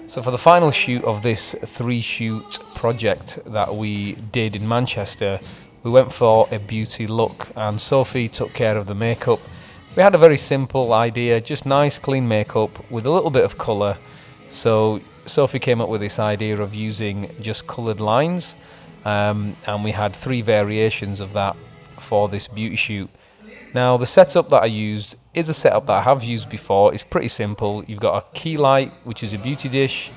So for the final shoot of this 3-shoot project that we did in Manchester, we went for a beauty look and Sophie took care of the makeup. We had a very simple idea, just nice clean makeup with a little bit of colour. So Sophie came up with this idea of using just coloured lines, and we had 3 variations of that for this beauty shoot. Now the setup that I used is a setup that I have used before. It's pretty simple. You've got a key light, which is a beauty dish,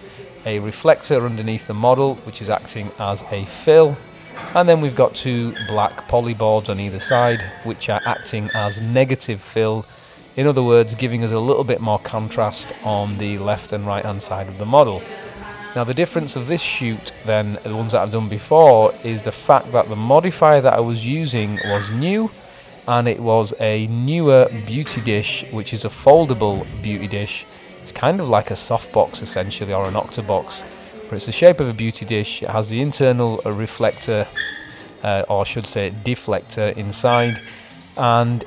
a reflector underneath the model, which is acting as a fill, and then we've got 2 black poly boards on either side, which are acting as negative fill. In other words, giving us a little bit more contrast on the left and right hand side of the model. Now the difference of this shoot than the ones that I've done before is the fact that the modifier that I was using was new, and it was a newer beauty dish, which is a foldable beauty dish. It's kind of like a softbox essentially, or an octabox, but it's the shape of a beauty dish. It has the internal reflector, or I should say deflector inside, and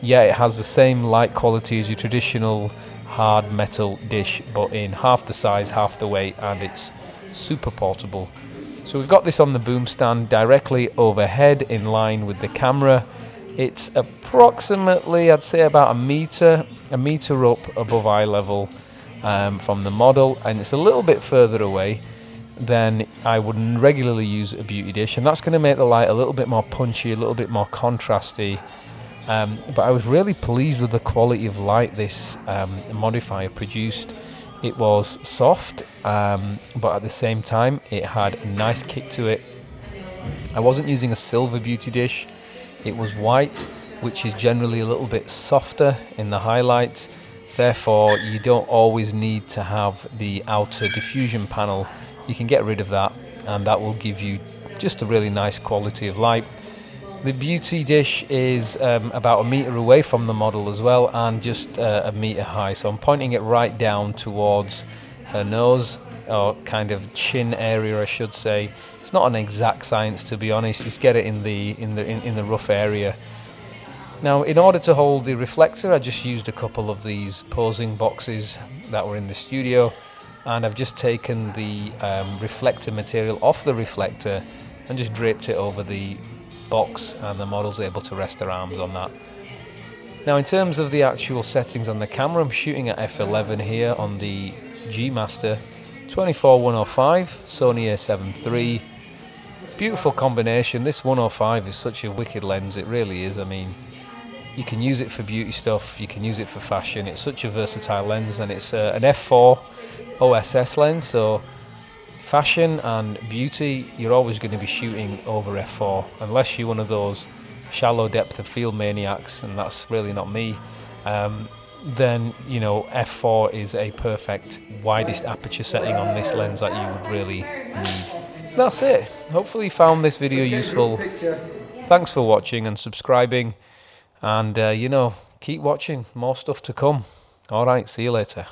yeah, it has the same light quality as your traditional hard metal dish, but in half the size, half the weight, and it's super portable. So we've got this on the boom stand directly overhead in line with the camera. It's approximately, I'd say, about a meter up above eye level from the model, and it's a little bit further away than I would regularly use a beauty dish, and that's going to make the light a little bit more punchy, a little bit more contrasty. But I was really pleased with the quality of light this modifier produced. It was soft, but at the same time it had a nice kick to it. I wasn't using a silver beauty dish. It was white, which is generally a little bit softer in the highlights. Therefore, you don't always need to have the outer diffusion panel. You can get rid of that, and that will give you just a really nice quality of light. The beauty dish is about a meter away from the model as well, and just a meter high. So I'm pointing it right down towards her nose, or kind of chin area, I should say. It's not an exact science, to be honest. Just get it in the rough area. Now, in order to hold the reflector, I just used a couple of these posing boxes that were in the studio, and I've just taken the reflector material off the reflector and just draped it over the box, and the model's able to rest her arms on that. Now, in terms of the actual settings on the camera, I'm shooting at f11 here on the G Master 24-105 Sony A73. Beautiful combination. This 105 is such a wicked lens, it really is. I mean, you can use it for beauty stuff, you can use it for fashion. It's such a versatile lens, and it's an f4 OSS lens, so fashion and beauty, you're always going to be shooting over f4, unless you're one of those shallow depth of field maniacs, and that's really not me. Then, you know, f4 is a perfect widest aperture setting on this lens that you would really need. That's it. Hopefully you found this video useful. Thanks for watching and subscribing, and you know, keep watching, more stuff to come. Alright, see you later.